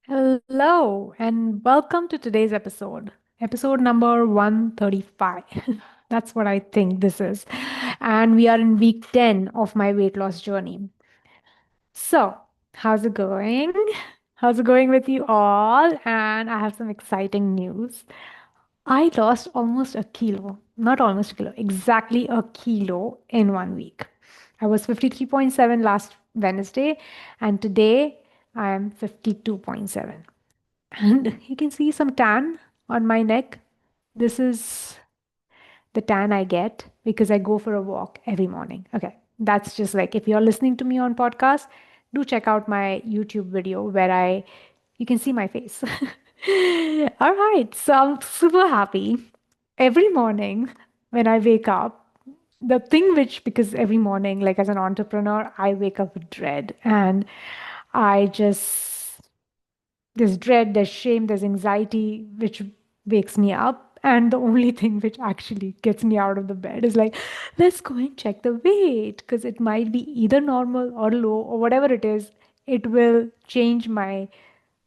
Hello, and welcome to today's episode number 135. That's what I think this is. And we are in week 10 of my weight loss journey. So, how's it going? How's it going with you all? And I have some exciting news. I lost almost a kilo, not almost a kilo, exactly a kilo in 1 week. I was 53.7 last Wednesday, and today I am 52.7. And you can see some tan on my neck. This is the tan I get because I go for a walk every morning. Okay. That's just like if you're listening to me on podcast, do check out my YouTube video where I you can see my face. All right. So I'm super happy. Every morning when I wake up, the thing which because every morning, like as an entrepreneur, I wake up with dread and I just there's dread, there's shame, there's anxiety, which wakes me up. And the only thing which actually gets me out of the bed is like, let's go and check the weight because it might be either normal or low or whatever it is. It will change my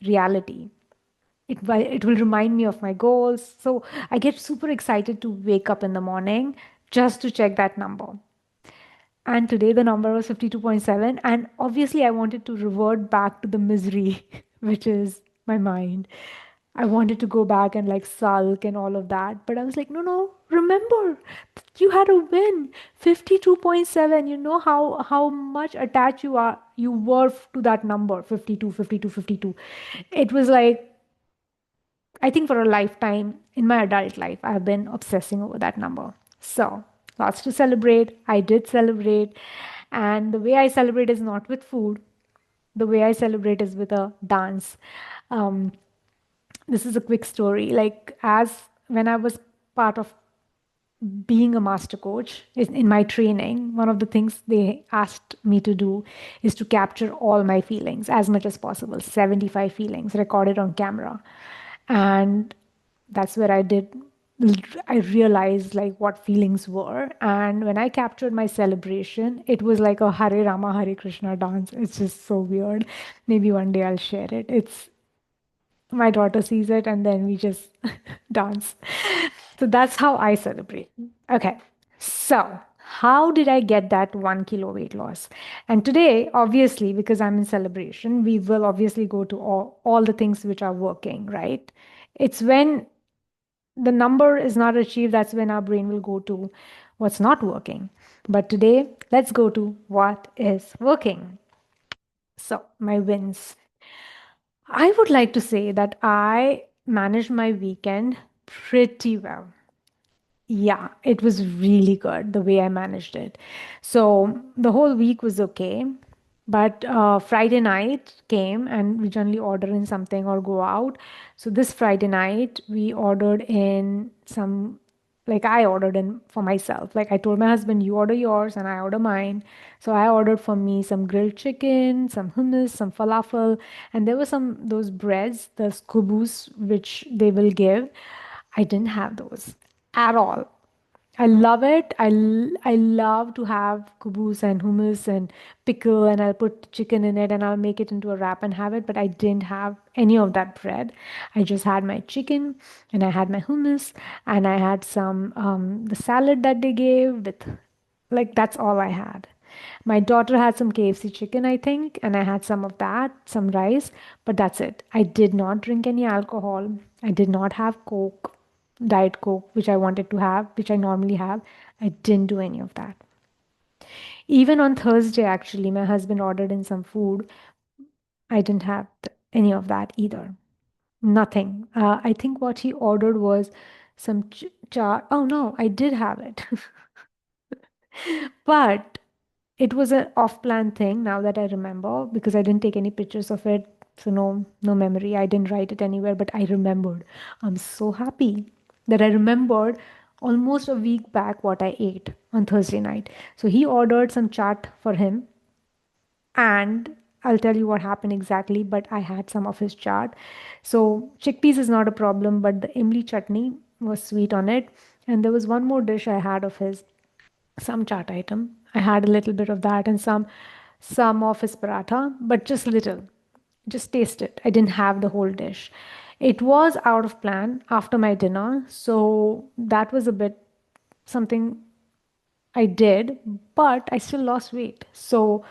reality. It will remind me of my goals. So I get super excited to wake up in the morning just to check that number. And today the number was 52.7. And obviously, I wanted to revert back to the misery, which is my mind. I wanted to go back and like sulk and all of that. But I was like, no, no, remember, you had a win 52.7. You know how much attached you were to that number 52, 52, 52. It was like I think for a lifetime in my adult life, I've been obsessing over that number. So, lots to celebrate. I did celebrate. And the way I celebrate is not with food, the way I celebrate is with a dance. Um, this is a quick story. Like, as when I was part of being a master coach in my training, one of the things they asked me to do is to capture all my feelings as much as possible, 75 feelings recorded on camera. And that's where I realized like what feelings were. And when I captured my celebration, it was like a Hare Rama, Hare Krishna dance. It's just so weird. Maybe one day I'll share it. It's my daughter sees it and then we just dance. So that's how I celebrate. Okay. So, how did I get that 1 kilo weight loss? And today, obviously, because I'm in celebration, we will obviously go to all the things which are working, right? It's when the number is not achieved, that's when our brain will go to what's not working. But today, let's go to what is working. So, my wins. I would like to say that I managed my weekend pretty well. Yeah, it was really good the way I managed it. So the whole week was okay. But Friday night came and we generally order in something or go out. So this Friday night, we ordered in some, like I ordered in for myself. Like I told my husband, you order yours and I order mine. So I ordered for me some grilled chicken, some hummus, some falafel, and there were some those breads, the kubus, which they will give. I didn't have those at all. I love it. I love to have kubus and hummus and pickle, and I'll put chicken in it and I'll make it into a wrap and have it. But I didn't have any of that bread. I just had my chicken and I had my hummus and I had some the salad that they gave with like that's all I had. My daughter had some KFC chicken, I think, and I had some of that, some rice, but that's it. I did not drink any alcohol. I did not have Coke, Diet Coke, which I wanted to have, which I normally have. I didn't do any of that. Even on Thursday, actually, my husband ordered in some food. I didn't have any of that either. Nothing. I think what he ordered was some char. Oh no, I did have it. But it was an off-plan thing now that I remember because I didn't take any pictures of it. So no memory. I didn't write it anywhere, but I remembered. I'm so happy that I remembered almost a week back what I ate on Thursday night. So he ordered some chaat for him and I'll tell you what happened exactly, but I had some of his chaat. So chickpeas is not a problem, but the imli chutney was sweet on it. And there was one more dish I had of his, some chaat item. I had a little bit of that and some of his paratha, but just little, just taste it. I didn't have the whole dish. It was out of plan after my dinner, so that was a bit something I did, but I still lost weight. So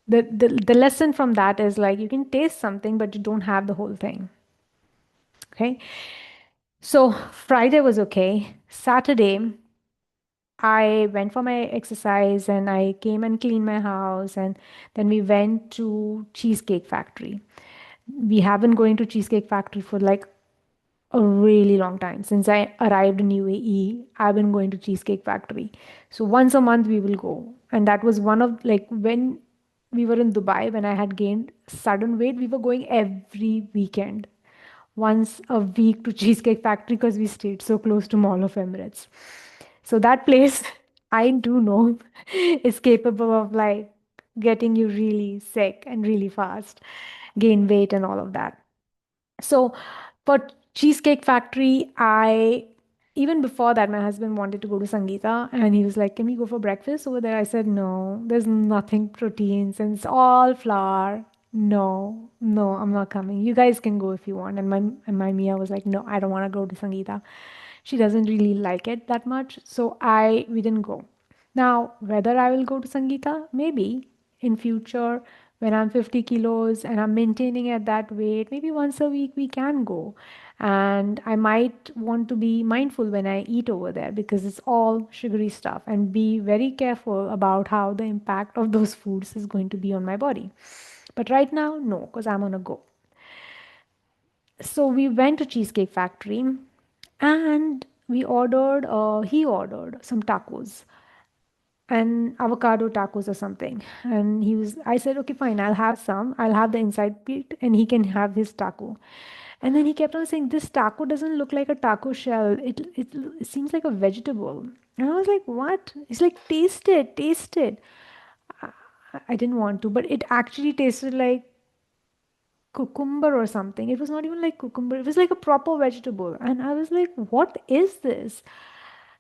the lesson from that is like you can taste something, but you don't have the whole thing. Okay. So Friday was okay. Saturday, I went for my exercise and I came and cleaned my house, and then we went to Cheesecake Factory. We have been going to Cheesecake Factory for like a really long time. Since I arrived in UAE, I've been going to Cheesecake Factory. So once a month we will go. And that was one of like when we were in Dubai, when I had gained sudden weight, we were going every weekend, once a week to Cheesecake Factory because we stayed so close to Mall of Emirates. So that place, I do know, is capable of like getting you really sick and really fast, gain weight and all of that. So for Cheesecake Factory, I even before that, my husband wanted to go to Sangeeta and he was like, can we go for breakfast over there? I said, no, there's nothing proteins and it's all flour. No, no, I'm not coming. You guys can go if you want. And my Mia was like, no, I don't want to go to Sangeeta. She doesn't really like it that much. So I we didn't go. Now, whether I will go to Sangeeta, maybe in future when I'm 50 kilos and I'm maintaining at that weight, maybe once a week we can go. And I might want to be mindful when I eat over there because it's all sugary stuff and be very careful about how the impact of those foods is going to be on my body. But right now, no, because I'm on a go. So we went to Cheesecake Factory and he ordered some tacos and avocado tacos or something. And I said, okay, fine, I'll have the inside bit and he can have his taco. And then he kept on saying, this taco doesn't look like a taco shell. It seems like a vegetable. And I was like, what? He's like, taste it, taste it. I didn't want to, but it actually tasted like cucumber or something. It was not even like cucumber. It was like a proper vegetable. And I was like, what is this?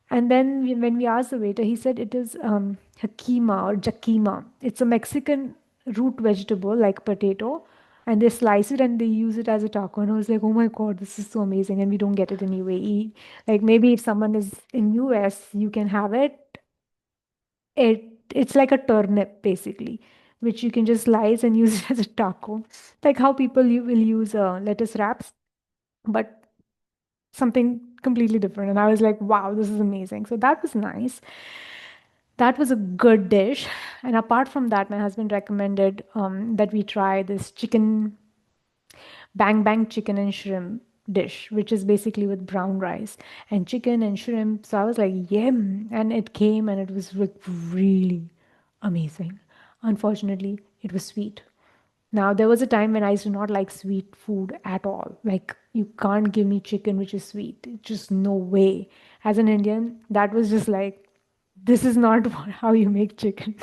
And then when we asked the waiter, he said it is hakima or jakima. It's a Mexican root vegetable like potato. And they slice it and they use it as a taco. And I was like, oh my God, this is so amazing. And we don't get it in UAE. Like maybe if someone is in US, you can have it. It's like a turnip basically, which you can just slice and use it as a taco. Like how people you will use lettuce wraps, but something completely different. And I was like, wow, this is amazing. So that was nice. That was a good dish. And apart from that, my husband recommended that we try this chicken, bang bang chicken and shrimp dish, which is basically with brown rice and chicken and shrimp. So I was like, yum. And it came and it was like really amazing. Unfortunately, it was sweet. Now, there was a time when I used to not like sweet food at all. Like, you can't give me chicken which is sweet. Just no way. As an Indian, that was just like, this is not how you make chicken.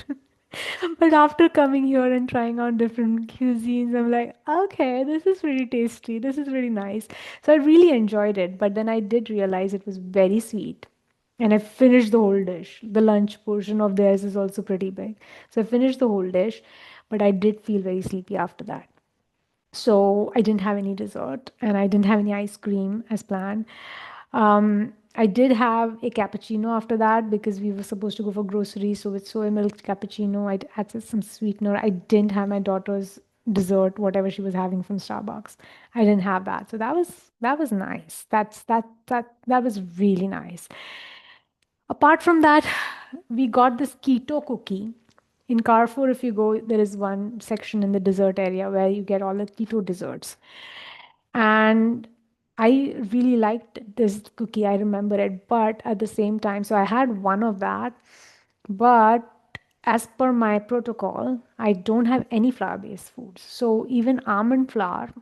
But after coming here and trying out different cuisines, I'm like, okay, this is really tasty. This is really nice. So I really enjoyed it. But then I did realize it was very sweet. And I finished the whole dish. The lunch portion of theirs is also pretty big. So I finished the whole dish, but I did feel very sleepy after that. So I didn't have any dessert and I didn't have any ice cream as planned. I did have a cappuccino after that because we were supposed to go for groceries. So with soy milk cappuccino, I added some sweetener. I didn't have my daughter's dessert, whatever she was having from Starbucks. I didn't have that. So that was nice. That was really nice. Apart from that, we got this keto cookie. In Carrefour, if you go, there is one section in the dessert area where you get all the keto desserts. And I really liked this cookie. I remember it. But at the same time, so I had one of that. But as per my protocol, I don't have any flour-based foods. So even almond flour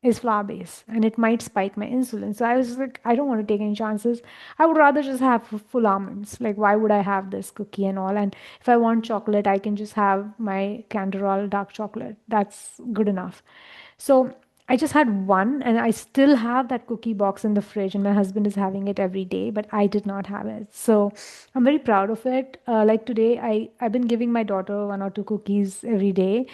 is flour-based and it might spike my insulin. So I was like, I don't want to take any chances. I would rather just have full almonds. Like, why would I have this cookie and all? And if I want chocolate, I can just have my Canderol dark chocolate. That's good enough. So I just had one, and I still have that cookie box in the fridge, and my husband is having it every day, but I did not have it. So I'm very proud of it. Like today, I've been giving my daughter one or two cookies every day.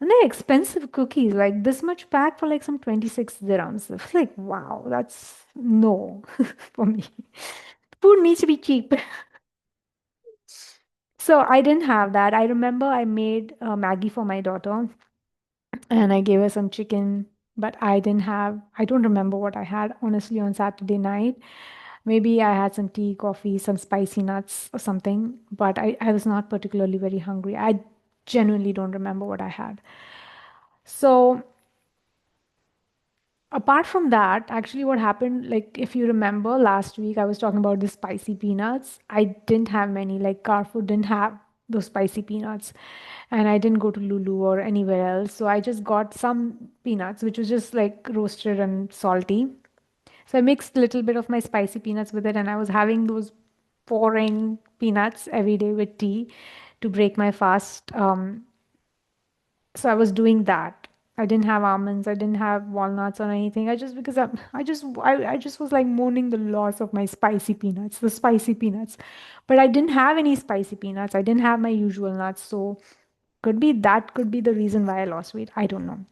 And they're expensive cookies, like this much pack for like some 26 dirhams. I was like, wow, that's no for me. Food needs to be cheap. So I didn't have that. I remember I made Maggie for my daughter and I gave her some chicken, but I don't remember what I had honestly on Saturday night. Maybe I had some tea, coffee, some spicy nuts or something, but I was not particularly very hungry. I genuinely don't remember what I had. So apart from that, actually, what happened, like if you remember last week, I was talking about the spicy peanuts. I didn't have many, like Carrefour didn't have those spicy peanuts, and I didn't go to Lulu or anywhere else. So I just got some peanuts, which was just like roasted and salty. So I mixed a little bit of my spicy peanuts with it, and I was having those pouring peanuts every day with tea to break my fast. So I was doing that. I didn't have almonds. I didn't have walnuts or anything. I just because I just was like mourning the loss of my spicy peanuts, the spicy peanuts. But I didn't have any spicy peanuts. I didn't have my usual nuts. So could be the reason why I lost weight. I don't know.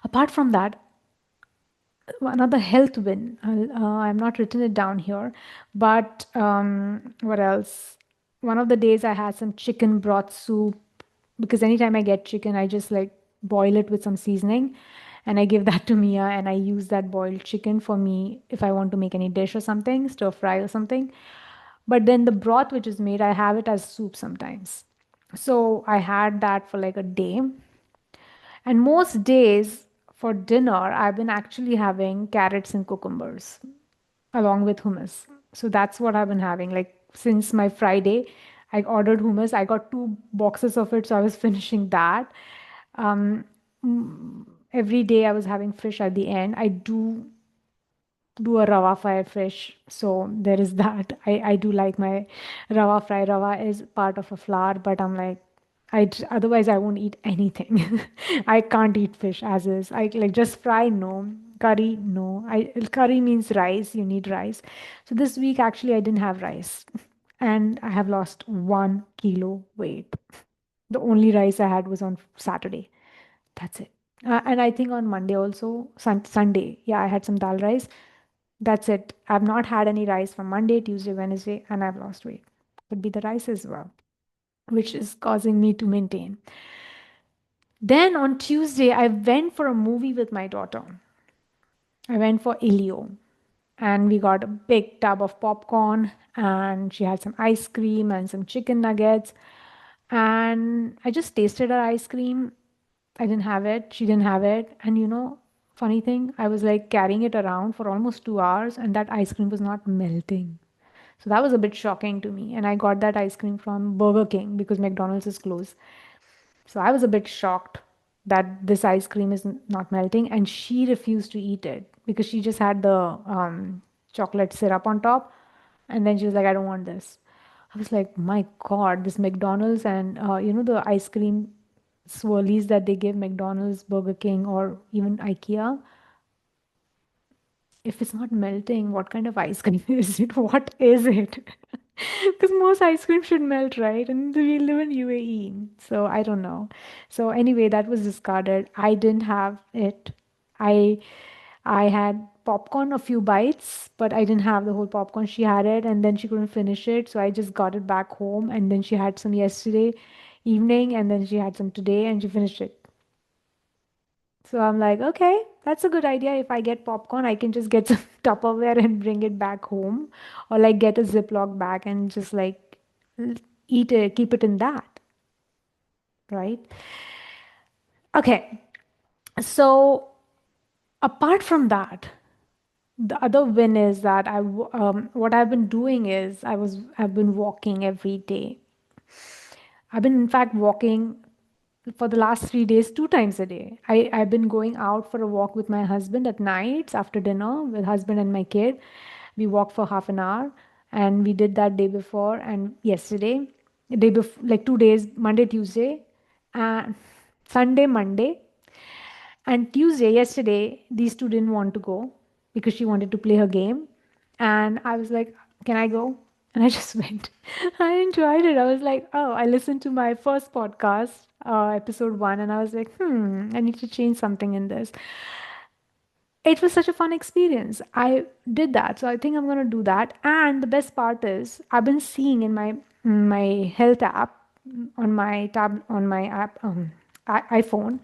Apart from that, another health win. I'm not written it down here, but what else? One of the days I had some chicken broth soup because anytime I get chicken, I just like boil it with some seasoning and I give that to Mia and I use that boiled chicken for me if I want to make any dish or something, stir fry or something. But then the broth which is made, I have it as soup sometimes. So I had that for like a day. And most days for dinner, I've been actually having carrots and cucumbers along with hummus. So that's what I've been having. Like since my Friday, I ordered hummus. I got 2 boxes of it, so I was finishing that. Um, every day I was having fish at the end. I do a rava fried fish, so there is that. I do like my rava fry. Rava is part of a flour, but I'm like, otherwise I won't eat anything. I can't eat fish as is. I like just fry, no. Curry, no. Curry means rice. You need rice. So this week actually I didn't have rice, and I have lost 1 kilo weight. The only rice I had was on Saturday. That's it. And I think on Monday also, Sunday, yeah, I had some dal rice. That's it. I've not had any rice from Monday, Tuesday, Wednesday, and I've lost weight. Could be the rice as well, which is causing me to maintain. Then on Tuesday, I went for a movie with my daughter. I went for Ilio, and we got a big tub of popcorn, and she had some ice cream and some chicken nuggets. And I just tasted her ice cream. I didn't have it. She didn't have it. And funny thing, I was like carrying it around for almost 2 hours, and that ice cream was not melting. So that was a bit shocking to me. And I got that ice cream from Burger King because McDonald's is closed. So I was a bit shocked that this ice cream is not melting. And she refused to eat it because she just had the chocolate syrup on top. And then she was like, I don't want this. I was like, my God, this McDonald's and, the ice cream swirlies that they give McDonald's, Burger King, or even IKEA, if it's not melting, what kind of ice cream is it? What is it? Because most ice cream should melt, right? And we live in UAE, so I don't know. So anyway, that was discarded. I didn't have it. I I had popcorn a few bites, but I didn't have the whole popcorn. She had it, and then she couldn't finish it, so I just got it back home. And then she had some yesterday evening, and then she had some today, and she finished it. So I'm like, okay, that's a good idea. If I get popcorn, I can just get some Tupperware and bring it back home, or like get a Ziploc bag and just like l- eat it, keep it in that, right? Okay, so apart from that, the other win is that what I've been doing is I've been walking every day. I've been in fact walking for the last 3 days, 2 times a day. I've been going out for a walk with my husband at nights after dinner with husband and my kid. We walk for half an hour and we did that day before and yesterday, day before, like 2 days, Monday, Tuesday, and Sunday, Monday. And Tuesday, yesterday, these two didn't want to go because she wanted to play her game. And I was like, can I go? And I just went. I enjoyed it. I was like, oh, I listened to my first podcast. episode one, and I was like, I need to change something in this. It was such a fun experience. I did that, so I think I'm gonna do that. And the best part is, I've been seeing in my health app on my tab on my app iPhone.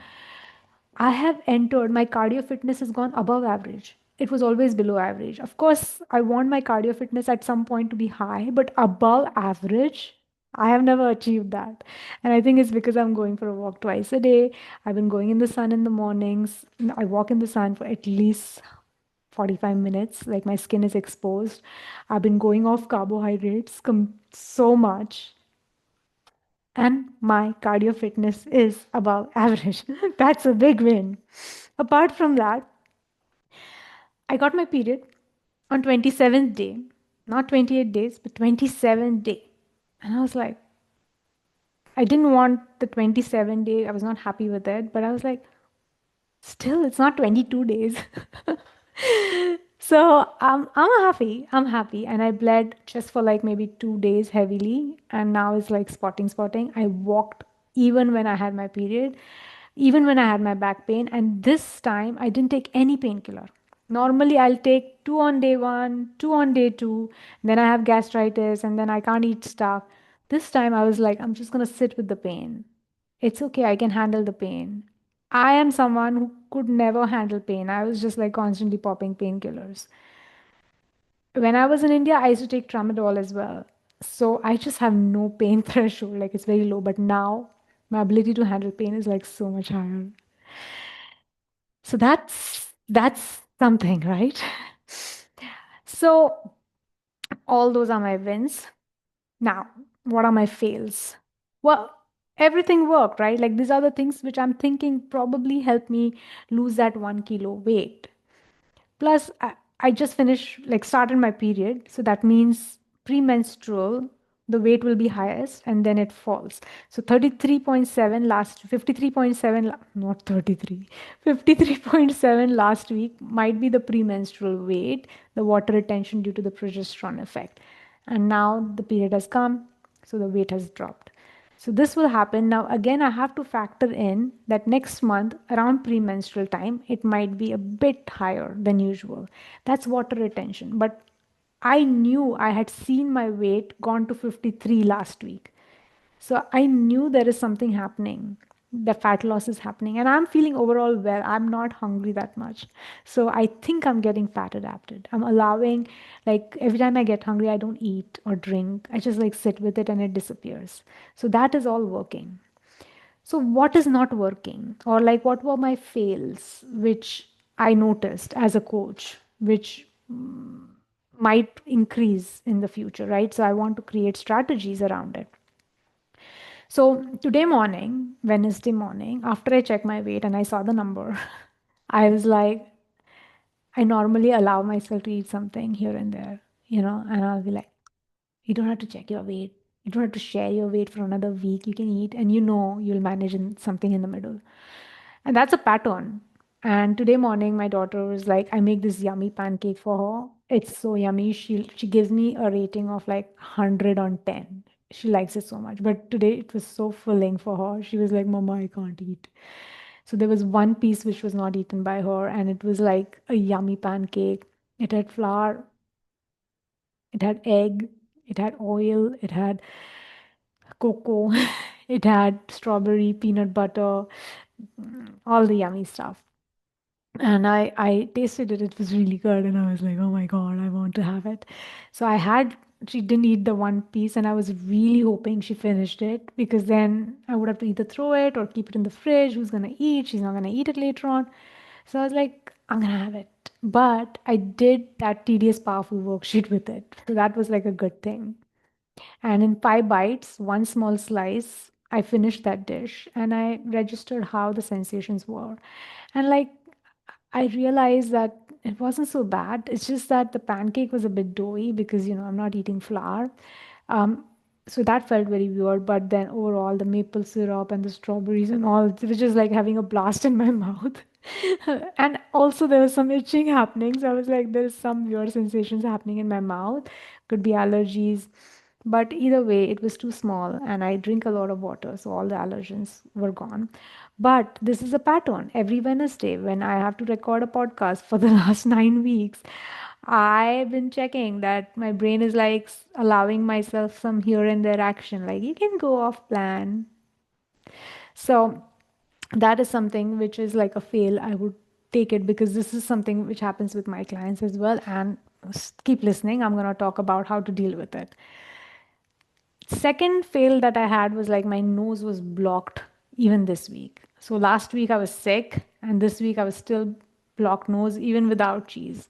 I have entered my cardio fitness has gone above average. It was always below average. Of course, I want my cardio fitness at some point to be high, but above average, I have never achieved that. And I think it's because I'm going for a walk twice a day. I've been going in the sun in the mornings. I walk in the sun for at least 45 minutes. Like my skin is exposed. I've been going off carbohydrates so much. And my cardio fitness is above average. That's a big win. Apart from that, I got my period on 27th day, not 28 days, but 27th day. And I was like, I didn't want the 27 day. I was not happy with it, but I was like, still, it's not 22 days. So I'm happy. I'm happy. And I bled just for like maybe 2 days heavily. And now it's like spotting. I walked even when I had my period, even when I had my back pain. And this time I didn't take any painkiller. Normally I'll take two on day one, two on day two. Then I have gastritis and then I can't eat stuff. This time I was like, I'm just going to sit with the pain. It's okay. I can handle the pain. I am someone who could never handle pain. I was just like constantly popping painkillers. When I was in India, I used to take tramadol as well. So I just have no pain threshold, like it's very low. But now my ability to handle pain is like so much higher. So that's something, right? So all those are my wins. Now, what are my fails? Well, everything worked, right? Like these are the things which I'm thinking probably help me lose that 1 kilo weight. Plus, I just finished, like, started my period. So that means premenstrual, the weight will be highest and then it falls. So 33.7 last, 53.7, not 33, 53.7 last week might be the premenstrual weight, the water retention due to the progesterone effect. And now the period has come, so the weight has dropped. So this will happen. Now, again, I have to factor in that next month, around premenstrual time, it might be a bit higher than usual. That's water retention. But I knew I had seen my weight gone to 53 last week. So I knew there is something happening. The fat loss is happening. And I'm feeling overall well. I'm not hungry that much. So I think I'm getting fat adapted. I'm allowing, like, every time I get hungry, I don't eat or drink. I just like sit with it and it disappears. So that is all working. So what is not working? Or like what were my fails, which I noticed as a coach, which might increase in the future, right? So I want to create strategies around it. So today morning, Wednesday morning, after I checked my weight and I saw the number, I was like, I normally allow myself to eat something here and there, and I'll be like, you don't have to check your weight. You don't have to share your weight for another week. You can eat and you'll manage something in the middle. And that's a pattern. And today morning, my daughter was like, I make this yummy pancake for her. It's so yummy. She gives me a rating of like 100 on 10. She likes it so much. But today it was so filling for her. She was like, Mama, I can't eat. So there was one piece which was not eaten by her, and it was like a yummy pancake. It had flour, it had egg, it had oil, it had cocoa, it had strawberry, peanut butter, all the yummy stuff. And I tasted it. It was really good, and I was like, oh my god, I want to have it. So I had. She didn't eat the one piece, and I was really hoping she finished it because then I would have to either throw it or keep it in the fridge. Who's gonna eat? She's not gonna eat it later on. So I was like, I'm gonna have it. But I did that tedious, powerful worksheet with it. So that was like a good thing. And in 5 bites, one small slice, I finished that dish and I registered how the sensations were. And like, I realized that it wasn't so bad. It's just that the pancake was a bit doughy because, I'm not eating flour. Um, so that felt very weird. But then overall, the maple syrup and the strawberries and all, it was just like having a blast in my mouth. And also, there was some itching happening. So I was like, there's some weird sensations happening in my mouth. Could be allergies. But either way, it was too small, and I drink a lot of water, so all the allergens were gone. But this is a pattern. Every Wednesday, when I have to record a podcast for the last 9 weeks, I've been checking that my brain is like allowing myself some here and there action, like you can go off plan. So that is something which is like a fail. I would take it because this is something which happens with my clients as well. And keep listening. I'm going to talk about how to deal with it. Second fail that I had was like my nose was blocked even this week. So last week I was sick, and this week I was still blocked nose even without cheese.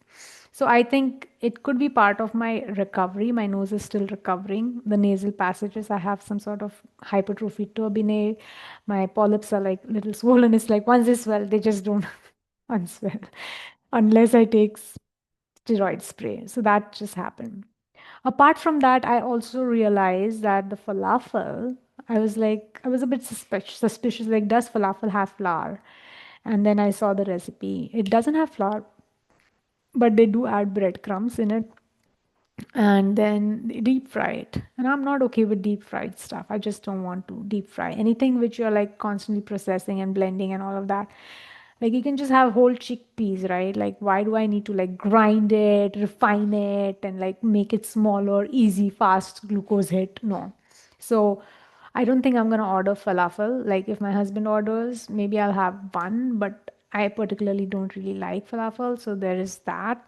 So I think it could be part of my recovery. My nose is still recovering. The nasal passages, I have some sort of hypertrophy turbinate. My polyps are like little swollen. It's like once they swell, they just don't unswell unless I take steroid spray. So that just happened. Apart from that, I also realized that the falafel, I was a bit suspicious, like, does falafel have flour? And then I saw the recipe. It doesn't have flour, but they do add breadcrumbs in it and then deep fry it. And I'm not okay with deep fried stuff. I just don't want to deep fry anything which you're like constantly processing and blending and all of that. Like you can just have whole chickpeas, right? Like why do I need to like grind it, refine it, and like make it smaller, easy, fast glucose hit? No. So I don't think I'm gonna order falafel. Like if my husband orders, maybe I'll have one, but I particularly don't really like falafel. So there is that.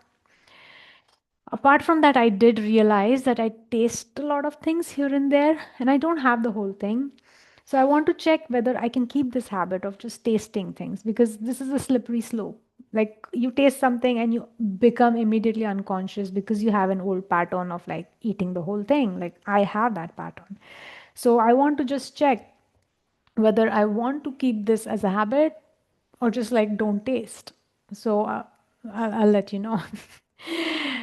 Apart from that, I did realize that I taste a lot of things here and there, and I don't have the whole thing. So I want to check whether I can keep this habit of just tasting things because this is a slippery slope. Like you taste something and you become immediately unconscious because you have an old pattern of like eating the whole thing. Like I have that pattern. So I want to just check whether I want to keep this as a habit or just like don't taste. So I'll let you know.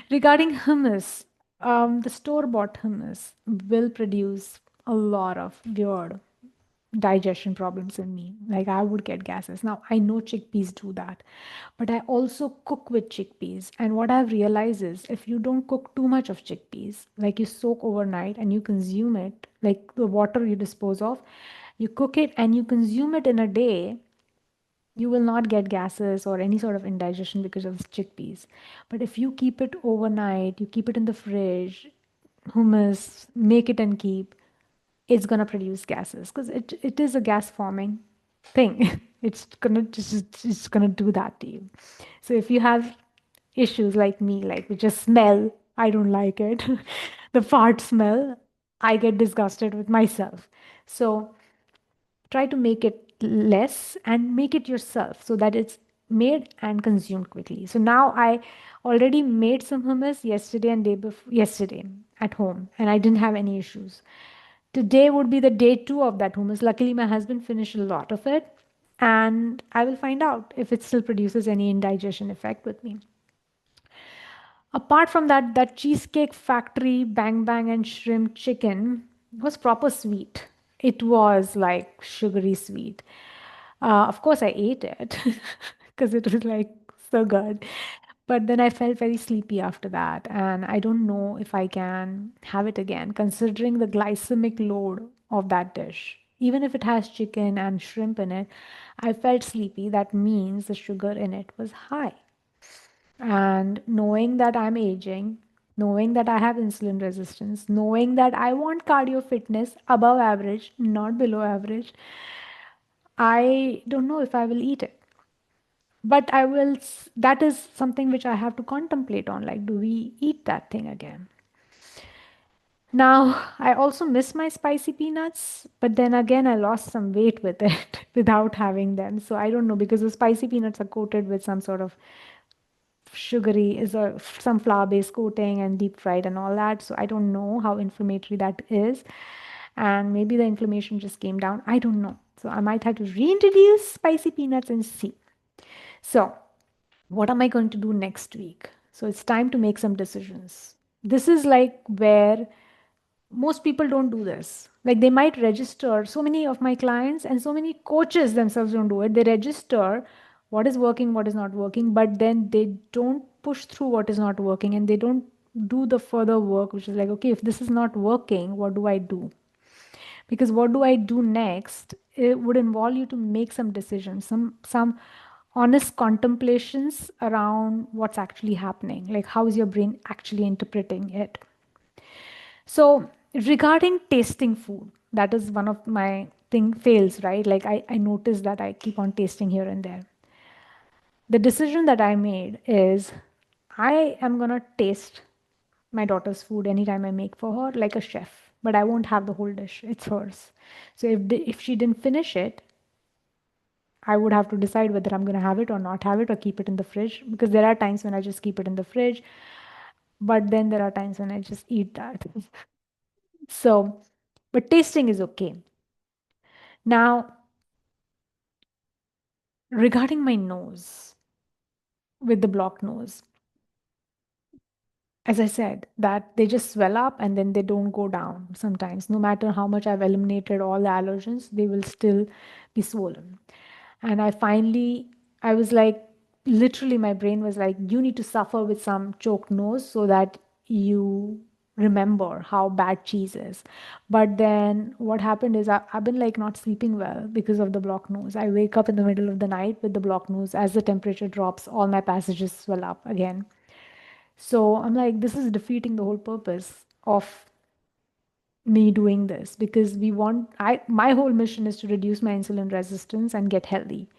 Regarding hummus, the store bought hummus will produce a lot of weird digestion problems in me. Like I would get gases. Now I know chickpeas do that, but I also cook with chickpeas. And what I've realized is if you don't cook too much of chickpeas, like you soak overnight and you consume it, like the water you dispose of, you cook it and you consume it in a day, you will not get gases or any sort of indigestion because of chickpeas. But if you keep it overnight, you keep it in the fridge, hummus, make it and keep, it's gonna produce gases because it is a gas forming thing. It's gonna do that to you. So if you have issues like me, like with just smell, I don't like it. The fart smell, I get disgusted with myself. So try to make it less and make it yourself so that it's made and consumed quickly. So now I already made some hummus yesterday and day before yesterday at home, and I didn't have any issues. Today would be the day two of that hummus. Luckily, my husband finished a lot of it, and I will find out if it still produces any indigestion effect with me. Apart from that, that Cheesecake Factory Bang Bang and Shrimp Chicken was proper sweet. It was like sugary sweet. Of course, I ate it because it was like so good. But then I felt very sleepy after that, and I don't know if I can have it again, considering the glycemic load of that dish. Even if it has chicken and shrimp in it, I felt sleepy. That means the sugar in it was high. And knowing that I'm aging, knowing that I have insulin resistance, knowing that I want cardio fitness above average, not below average, I don't know if I will eat it. But that is something which I have to contemplate on. Like, do we eat that thing again? Now, I also miss my spicy peanuts, but then again, I lost some weight with it without having them. So I don't know because the spicy peanuts are coated with some sort of sugary is a some flour based coating and deep fried and all that. So I don't know how inflammatory that is, and maybe the inflammation just came down. I don't know. So I might have to reintroduce spicy peanuts and see. So what am I going to do next week? So it's time to make some decisions. This is like where most people don't do this. Like they might register, so many of my clients and so many coaches themselves don't do it. They register what is working, what is not working, but then they don't push through what is not working and they don't do the further work, which is like, okay, if this is not working, what do I do? Because what do I do next? It would involve you to make some decisions, some honest contemplations around what's actually happening. Like, how is your brain actually interpreting it? So, regarding tasting food, that is one of my thing fails, right? Like I notice that I keep on tasting here and there. The decision that I made is I am gonna taste my daughter's food anytime I make for her like a chef, but I won't have the whole dish. It's hers. So if she didn't finish it, I would have to decide whether I'm going to have it or not have it or keep it in the fridge, because there are times when I just keep it in the fridge, but then there are times when I just eat that. So, but tasting is okay. Now, regarding my nose, with the blocked nose, as I said, that they just swell up and then they don't go down sometimes. No matter how much I've eliminated all the allergens, they will still be swollen. And I was like, literally, my brain was like, you need to suffer with some choked nose so that you remember how bad cheese is. But then what happened is I've been like not sleeping well because of the blocked nose. I wake up in the middle of the night with the blocked nose. As the temperature drops, all my passages swell up again. So I'm like, this is defeating the whole purpose of me doing this, because my whole mission is to reduce my insulin resistance and get healthy.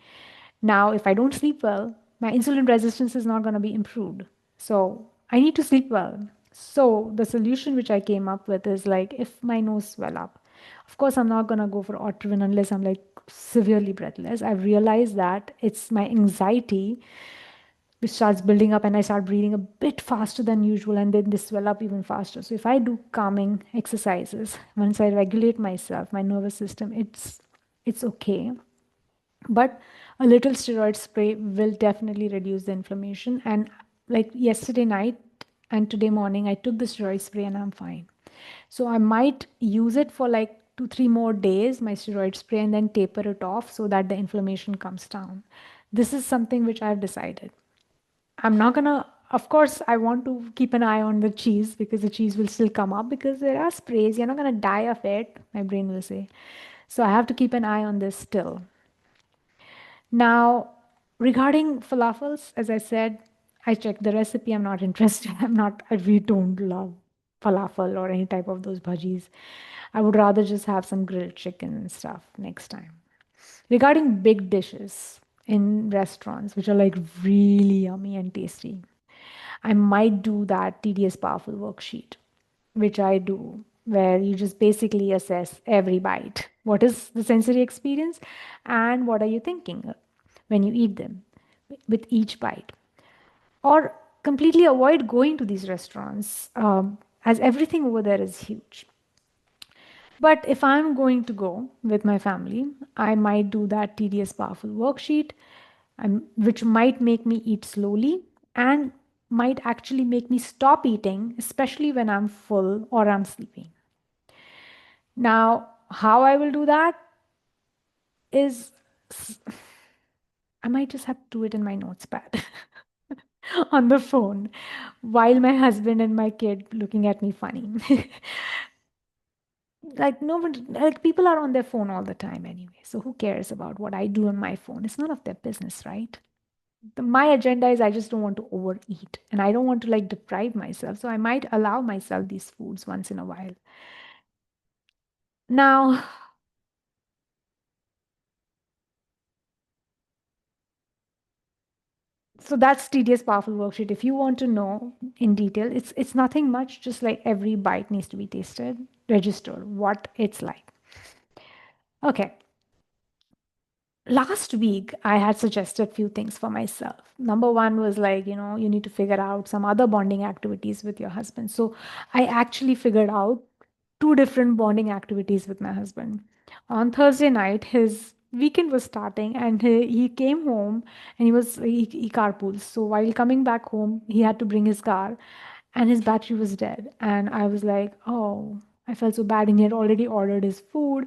Now, if I don't sleep well, my insulin resistance is not going to be improved. So I need to sleep well. So the solution which I came up with is like, if my nose swell up, of course I'm not going to go for Otrivin unless I'm like severely breathless. I've realized that it's my anxiety which starts building up, and I start breathing a bit faster than usual, and then they swell up even faster. So if I do calming exercises, once I regulate myself, my nervous system, it's okay. But a little steroid spray will definitely reduce the inflammation. And like yesterday night and today morning, I took the steroid spray and I'm fine. So I might use it for like 2, 3 more days, my steroid spray, and then taper it off so that the inflammation comes down. This is something which I've decided. I'm not gonna, of course, I want to keep an eye on the cheese because the cheese will still come up because there are sprays. You're not gonna die of it, my brain will say. So I have to keep an eye on this still. Now, regarding falafels, as I said, I checked the recipe. I'm not interested. I really don't love falafel or any type of those bhajis. I would rather just have some grilled chicken and stuff next time. Regarding big dishes in restaurants, which are like really yummy and tasty, I might do that tedious powerful worksheet, which I do, where you just basically assess every bite. What is the sensory experience and what are you thinking when you eat them with each bite? Or completely avoid going to these restaurants, as everything over there is huge. But if I'm going to go with my family, I might do that tedious, powerful worksheet, which might make me eat slowly and might actually make me stop eating, especially when I'm full or I'm sleeping. Now, how I will do that is I might just have to do it in my notes pad on the phone while my husband and my kid looking at me funny. Like no one, like people are on their phone all the time anyway, so who cares about what I do on my phone? It's none of their business, right? My agenda is I just don't want to overeat and I don't want to like deprive myself, so I might allow myself these foods once in a while. Now, so that's tedious powerful worksheet. If you want to know in detail, it's nothing much, just like every bite needs to be tasted, register what it's like. Okay. Last week I had suggested few things for myself. Number one was like, you need to figure out some other bonding activities with your husband. So I actually figured out two different bonding activities with my husband. On Thursday night, his weekend was starting, and he came home, and he carpools. So while coming back home, he had to bring his car, and his battery was dead. And I was like, oh, I felt so bad, and he had already ordered his food.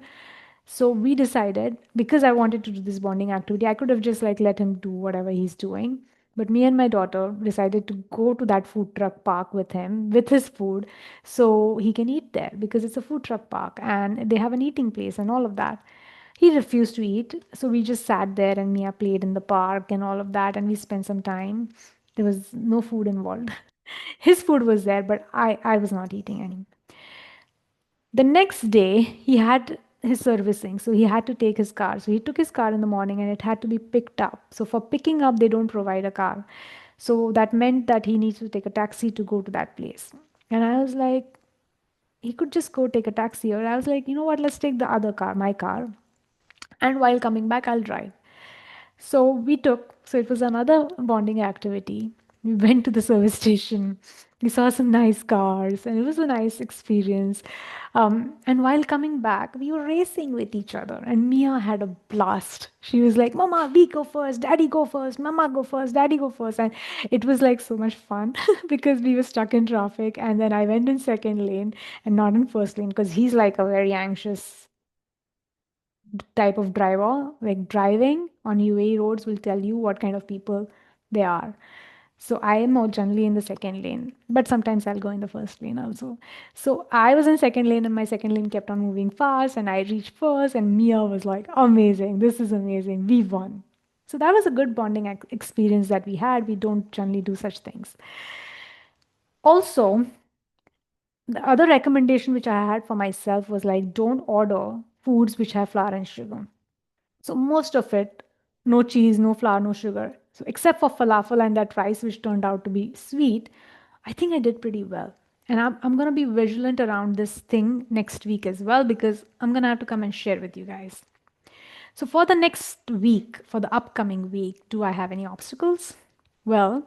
So we decided, because I wanted to do this bonding activity, I could have just like let him do whatever he's doing. But me and my daughter decided to go to that food truck park with him with his food so he can eat there because it's a food truck park and they have an eating place and all of that. He refused to eat, so we just sat there and Mia played in the park and all of that, and we spent some time. There was no food involved. His food was there, but I was not eating any. The next day, he had his servicing, so he had to take his car. So he took his car in the morning and it had to be picked up. So for picking up, they don't provide a car. So that meant that he needs to take a taxi to go to that place. And I was like, he could just go take a taxi. Or I was like, you know what, let's take the other car, my car. And while coming back, I'll drive. So it was another bonding activity. We went to the service station. We saw some nice cars, and it was a nice experience. And while coming back, we were racing with each other, and Mia had a blast. She was like, "Mama, we go first, Daddy go first, Mama go first, Daddy go first," and it was like so much fun because we were stuck in traffic, and then I went in second lane and not in first lane because he's like a very anxious type of driver. Like driving on UAE roads will tell you what kind of people they are. So I am more generally in the second lane, but sometimes I'll go in the first lane also. So I was in second lane and my second lane kept on moving fast and I reached first and Mia was like, amazing, this is amazing, we won. So that was a good bonding experience that we had. We don't generally do such things. Also, the other recommendation which I had for myself was like, don't order foods which have flour and sugar. So most of it, no cheese, no flour, no sugar. So except for falafel and that rice, which turned out to be sweet, I think I did pretty well. And I'm going to be vigilant around this thing next week as well because I'm going to have to come and share with you guys. So for the next week, for the upcoming week, do I have any obstacles? Well,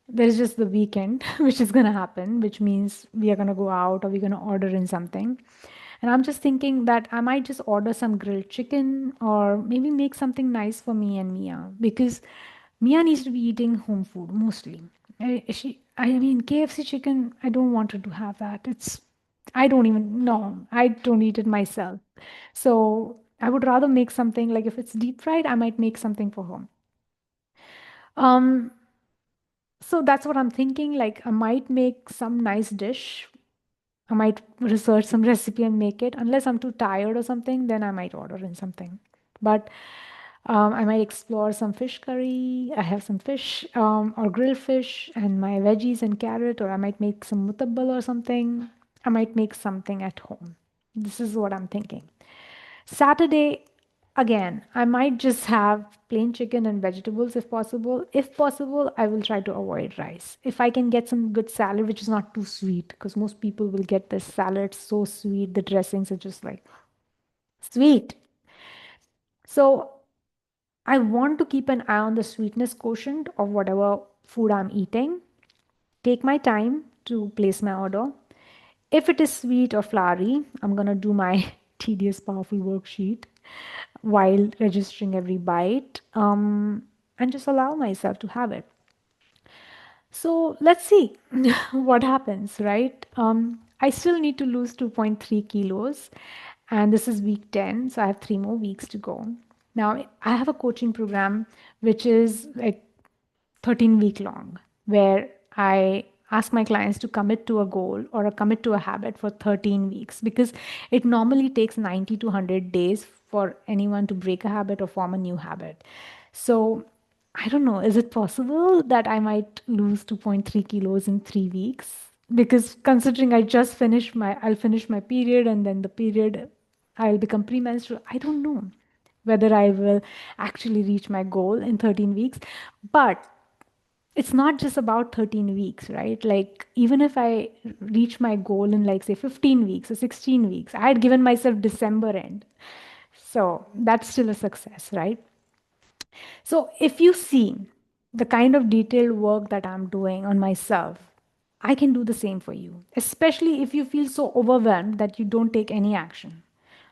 there's just the weekend, which is going to happen, which means we are going to go out or we're going to order in something. And I'm just thinking that I might just order some grilled chicken or maybe make something nice for me and Mia because Mia needs to be eating home food mostly. I mean, KFC chicken, I don't want her to have that. I don't even know. I don't eat it myself. So I would rather make something like if it's deep fried, I might make something for her. Um, so that's what I'm thinking. Like I might make some nice dish. I might research some recipe and make it. Unless I'm too tired or something, then I might order in something. But I might explore some fish curry. I have some fish or grilled fish and my veggies and carrot, or I might make some mutabbal or something. I might make something at home. This is what I'm thinking. Saturday, again, I might just have plain chicken and vegetables if possible. If possible, I will try to avoid rice. If I can get some good salad, which is not too sweet, because most people will get this salad so sweet, the dressings are just like sweet. So I want to keep an eye on the sweetness quotient of whatever food I'm eating. Take my time to place my order. If it is sweet or floury, I'm going to do my tedious, powerful worksheet while registering every bite and just allow myself to have it. So let's see what happens, right? I still need to lose 2.3 kilos, and this is week 10, so I have 3 more weeks to go. Now, I have a coaching program which is like 13-week long, where I ask my clients to commit to a goal or a commit to a habit for 13 weeks because it normally takes 90 to 100 days for anyone to break a habit or form a new habit. So I don't know, is it possible that I might lose 2.3 kilos in 3 weeks? Because considering I'll finish my period and then the period I'll become premenstrual. I don't know whether I will actually reach my goal in 13 weeks. But it's not just about 13 weeks, right? Like, even if I reach my goal in, like, say, 15 weeks or 16 weeks, I had given myself December end. So that's still a success, right? So if you see the kind of detailed work that I'm doing on myself, I can do the same for you, especially if you feel so overwhelmed that you don't take any action.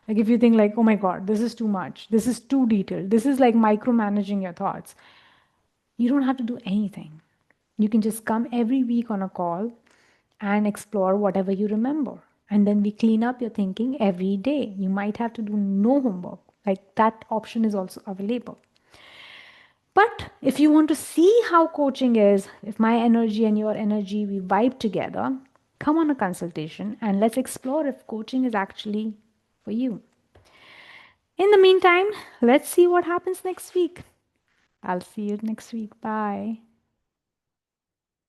Like if you think like, oh my God, this is too much, this is too detailed, this is like micromanaging your thoughts. You don't have to do anything. You can just come every week on a call and explore whatever you remember. And then we clean up your thinking every day. You might have to do no homework. Like that option is also available. But if you want to see how coaching is, if my energy and your energy we vibe together, come on a consultation and let's explore if coaching is actually for you. In the meantime, let's see what happens next week. I'll see you next week. Bye.